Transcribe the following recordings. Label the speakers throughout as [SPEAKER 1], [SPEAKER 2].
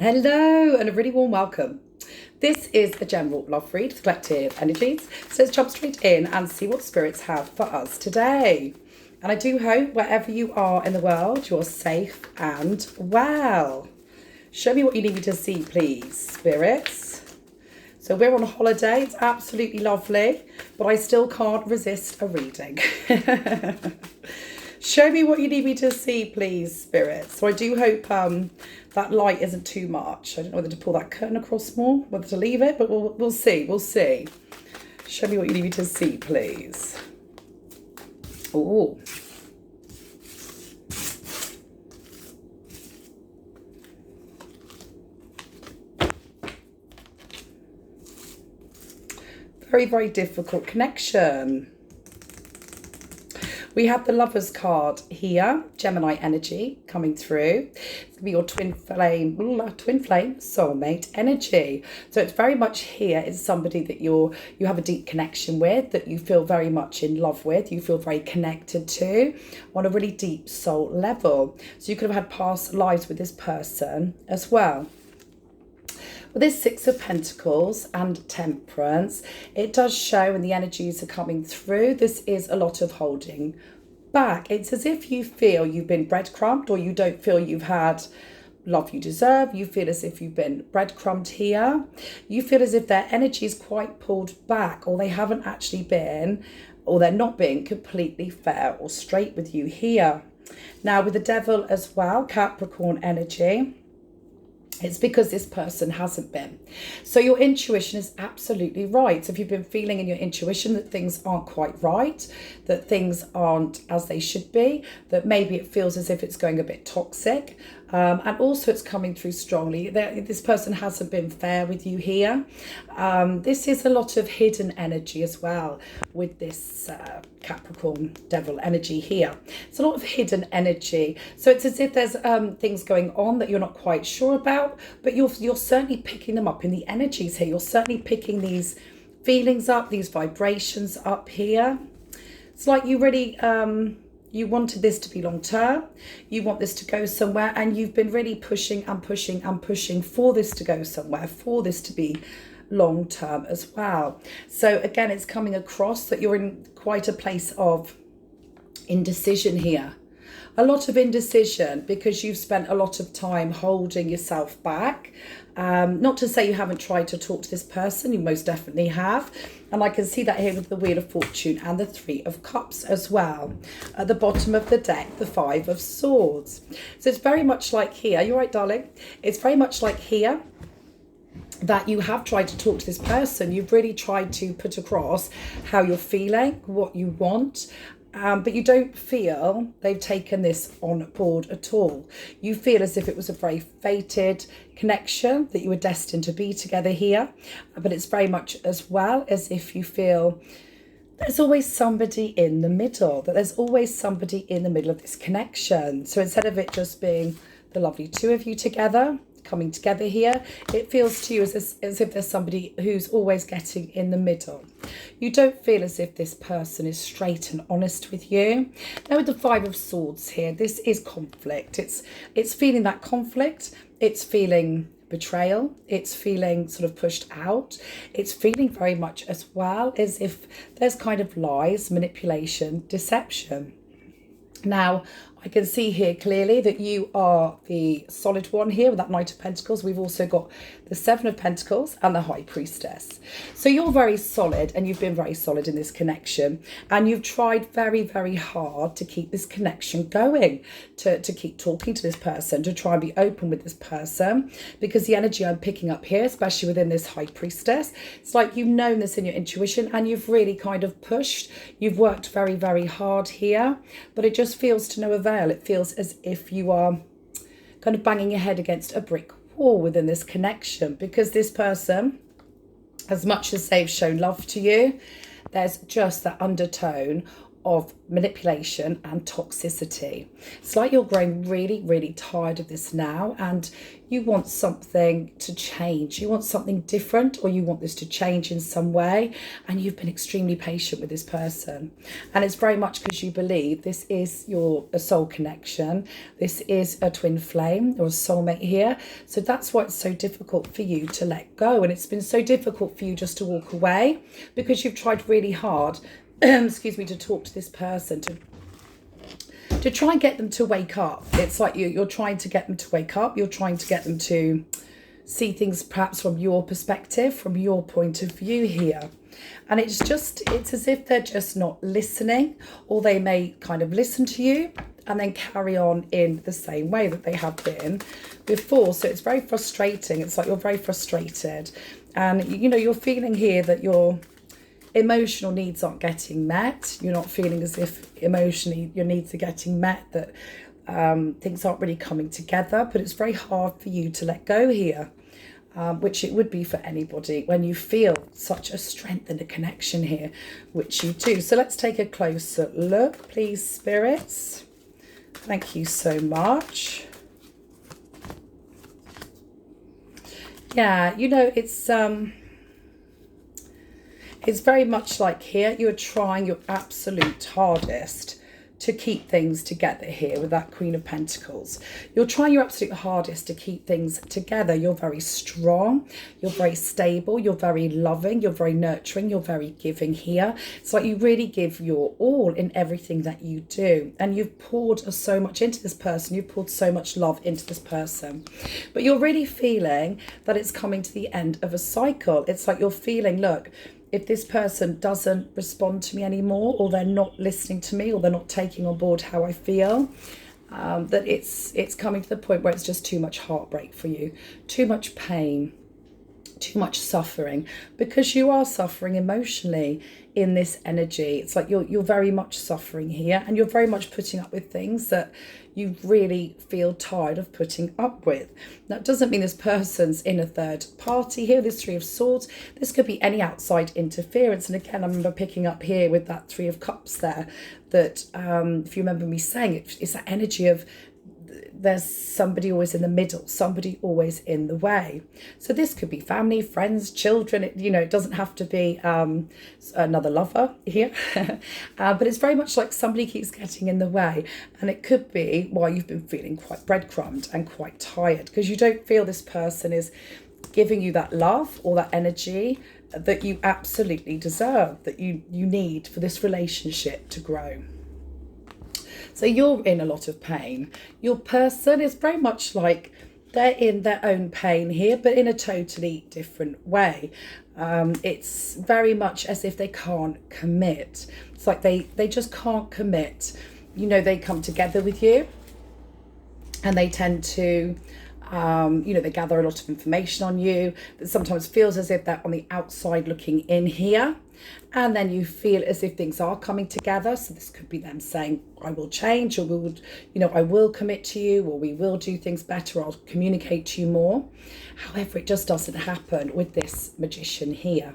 [SPEAKER 1] Hello and a really warm welcome. This is a general love read for collective energies. So let's jump straight in and see what spirits have for us today. And I do hope wherever you are in the world, you're safe and well. Show me what you need me to see, please, spirits. So we're on holiday. It's absolutely lovely, but I still can't resist a reading. Show me what you need me to see, please, spirits. So I do hope that light isn't too much. I don't know whether to pull that curtain across more, whether to leave it, but we'll see. We'll see. Show me what you need me to see, please. Oh. Very, very difficult connection. We have the Lover's card here, Gemini energy coming through. It's going to be your twin flame soulmate energy. So it's very much here. It's somebody that you have a deep connection with, that you feel very much in love with, you feel very connected to on a really deep soul level. So you could have had past lives with this person as well. With this Six of Pentacles and Temperance, it does show, and the energies are coming through, this is a lot of holding back. It's as if you feel you've been breadcrumbed, or you don't feel you've had love you deserve. You feel as if you've been breadcrumbed here. You feel as if their energy is quite pulled back, or they haven't actually been, or they're not being completely fair or straight with you here. Now with the Devil as well, Capricorn energy, it's because this person hasn't been. So your intuition is absolutely right. So if you've been feeling in your intuition that things aren't quite right, that things aren't as they should be, that maybe it feels as if it's going a bit toxic, and also it's coming through strongly. This person hasn't been fair with you here. This is a lot of hidden energy as well with this Capricorn Devil energy here. It's a lot of hidden energy. So it's as if there's things going on that you're not quite sure about, but you're certainly picking them up in the energies here. You're certainly picking these feelings up, these vibrations up here. It's like you really you wanted this to be long term, you want this to go somewhere, and you've been really pushing and pushing and pushing for this to go somewhere, for this to be long term as well. So again, it's coming across that you're in quite a place of indecision here. A lot of indecision because you've spent a lot of time holding yourself back. Not to say you haven't tried to talk to this person, you most definitely have. And I can see that here with the Wheel of Fortune and the Three of Cups as well. At the bottom of the deck, the Five of Swords. So it's very much like here, you're right, darling. It's very much like here that you have tried to talk to this person. You've really tried to put across how you're feeling, what you want. But you don't feel they've taken this on board at all. You feel as if it was a very fated connection, that you were destined to be together here. But it's very much as well as if you feel there's always somebody in the middle, that there's always somebody in the middle of this connection. So instead of it just being the lovely two of you together, coming together here, it feels to you as if there's somebody who's always getting in the middle. You don't feel as if this person is straight and honest with you. Now with the Five of Swords here, this is conflict. It's feeling that conflict. It's feeling betrayal. It's feeling sort of pushed out. It's feeling very much as well as if there's kind of lies, manipulation, deception. Now, I can see here clearly that you are the solid one here with that Knight of Pentacles. We've also got the Seven of Pentacles and the High Priestess. So you're very solid, and you've been very solid in this connection. And you've tried very, very hard to keep this connection going, to keep talking to this person, to try and be open with this person. Because the energy I'm picking up here, especially within this High Priestess, it's like you've known this in your intuition and you've really kind of pushed. You've worked very, very hard here, but it just feels to no avail. It feels as if you are kind of banging your head against a brick wall within this connection, because this person, as much as they've shown love to you, there's just that undertone of manipulation and toxicity. It's like you're growing really, really tired of this now, and you want something to change. You want something different, or you want this to change in some way, and you've been extremely patient with this person. And it's very much because you believe this is a soul connection. This is a twin flame or a soulmate here. So that's why it's so difficult for you to let go. And it's been so difficult for you just to walk away, because you've tried really hard excuse me, to talk to this person, to try and get them to wake up. It's like you're trying to get them to wake up. You're trying to get them to see things perhaps from your perspective, from your point of view here. And it's as if they're just not listening, or they may kind of listen to you and then carry on in the same way that they have been before. So it's very frustrating. It's like you're very frustrated, and you're feeling here that your emotional needs aren't getting met. You're not feeling as if emotionally your needs are getting met, that things aren't really coming together. But it's very hard for you to let go here, which it would be for anybody when you feel such a strength and a connection here, which you do. So let's take a closer look, please, spirits. Thank you so much. Yeah, it's very much like here, you're trying your absolute hardest to keep things together here with that Queen of Pentacles. You're trying your absolute hardest to keep things together. You're very strong. You're very stable. You're very loving. You're very nurturing. You're very giving here. It's like you really give your all in everything that you do. And you've poured so much into this person. You've poured so much love into this person. But you're really feeling that it's coming to the end of a cycle. It's like you're feeling, look, if this person doesn't respond to me anymore, or they're not listening to me, or they're not taking on board how I feel, that it's coming to the point where it's just too much heartbreak for you, too much pain, too much suffering, because you are suffering emotionally in this energy. It's like you're very much suffering here, and you're very much putting up with things that you really feel tired of putting up with. That doesn't mean this person's in a third party here. This Three of Swords, this could be any outside interference. And again, I remember picking up here with that Three of Cups there, that if you remember me saying it, it's that energy of there's somebody always in the middle, somebody always in the way. So this could be family, friends, children. It doesn't have to be another lover here, but it's very much like somebody keeps getting in the way. And it could be why you've been feeling quite breadcrumbed and quite tired, because you don't feel this person is giving you that love or that energy that you absolutely deserve, that you need for this relationship to grow. So you're in a lot of pain. Your person is very much like they're in their own pain here, but in a totally different way. It's very much as if they can't commit. It's like they just can't commit. They come together with you, and they tend to they gather a lot of information on you that sometimes feels as if they're on the outside looking in here. And then you feel as if things are coming together. So this could be them saying, I will change, or I will commit to you, or we will do things better, I'll communicate to you more. However, it just doesn't happen with this Magician here.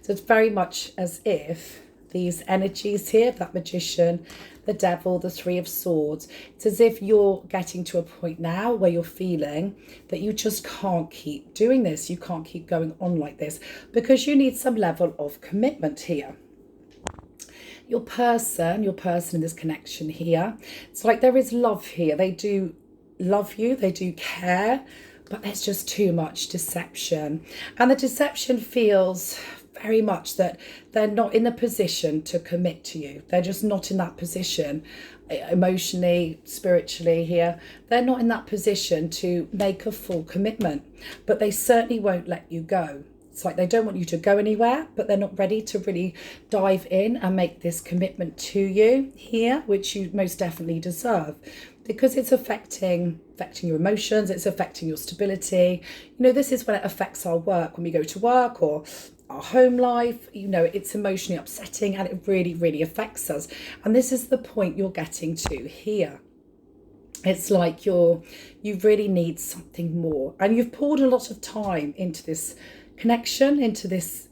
[SPEAKER 1] So it's very much as if these energies here, that Magician, the Devil, the Three of Swords, it's as if you're getting to a point now where you're feeling that you just can't keep doing this. You can't keep going on like this, because you need some level of commitment here. Your person in this connection here, it's like there is love here. They do love you, they do care, but there's just too much deception. And the deception feels very much that they're not in the position to commit to you. They're just not in that position emotionally, spiritually here. They're not in that position to make a full commitment, but they certainly won't let you go. It's like they don't want you to go anywhere, but they're not ready to really dive in and make this commitment to you here, which you most definitely deserve, because it's affecting your emotions, it's affecting your stability. This is when it affects our work, when we go to work, or our home life. It's emotionally upsetting, and it really, really affects us. And this is the point you're getting to here. It's like you really need something more, and you've poured a lot of time into this connection, into this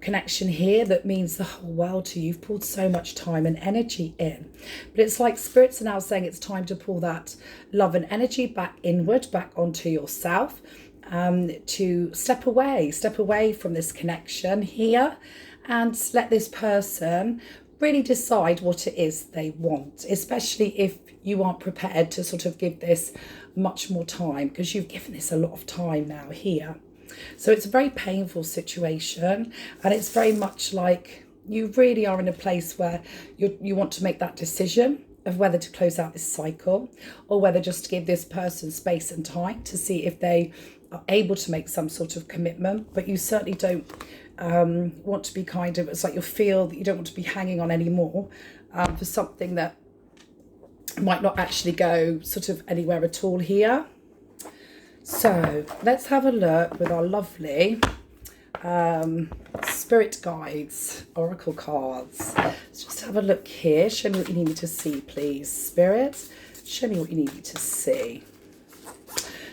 [SPEAKER 1] connection here that means the whole world to you. You've poured so much time and energy in, but it's like spirits are now saying it's time to pull that love and energy back inward, back onto yourself, to step away from this connection here, and let this person really decide what it is they want, especially if you aren't prepared to sort of give this much more time, because you've given this a lot of time now here. So it's a very painful situation, and it's very much like you really are in a place where you want to make that decision of whether to close out this cycle or whether just to give this person space and time to see if they are able to make some sort of commitment. But you certainly don't want to be kind of, it's like you feel that you don't want to be hanging on anymore for something that might not actually go sort of anywhere at all here. So let's have a look with our lovely spirit guides, oracle cards. Let's just have a look here. Show me what you need me to see, please. Spirit, show me what you need me to see.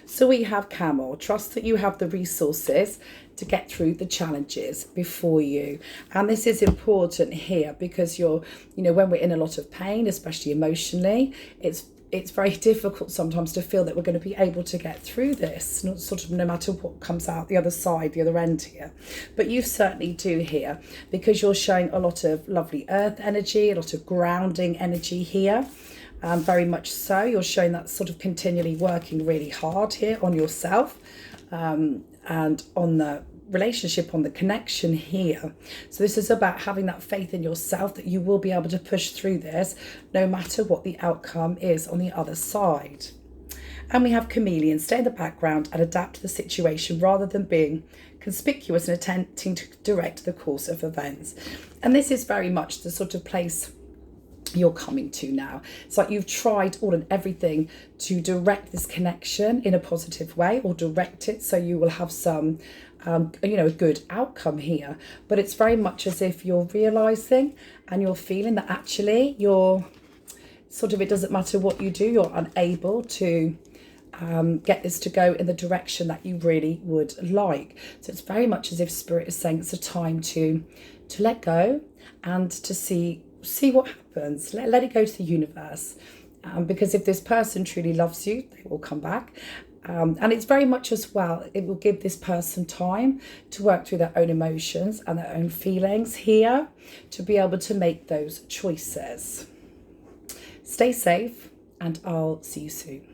[SPEAKER 1] So we have Camel. Trust that you have the resources to get through the challenges before you. And this is important here because you're, you know, when we're in a lot of pain, especially emotionally, it's very difficult sometimes to feel that we're going to be able to get through this, no matter what comes out the other side, the other end here. But you certainly do here, because you're showing a lot of lovely earth energy, a lot of grounding energy here. Very much so. You're showing that sort of continually working really hard here on yourself and on the relationship, on the connection here. So this is about having that faith in yourself that you will be able to push through this no matter what the outcome is on the other side. And we have Chameleon. Stay in the background and adapt to the situation rather than being conspicuous and attempting to direct the course of events. And this is very much the sort of place you're coming to now. It's like you've tried all and everything to direct this connection in a positive way, or direct it so you will have some a good outcome here. But it's very much as if you're realizing and you're feeling that actually you're sort of, it doesn't matter what you do, you're unable to get this to go in the direction that you really would like. So it's very much as if Spirit is saying it's a time to let go and to see what happens. Let it go to the universe, because if this person truly loves you, they will come back. And it's very much as well, it will give this person time to work through their own emotions and their own feelings here to be able to make those choices. Stay safe, and I'll see you soon.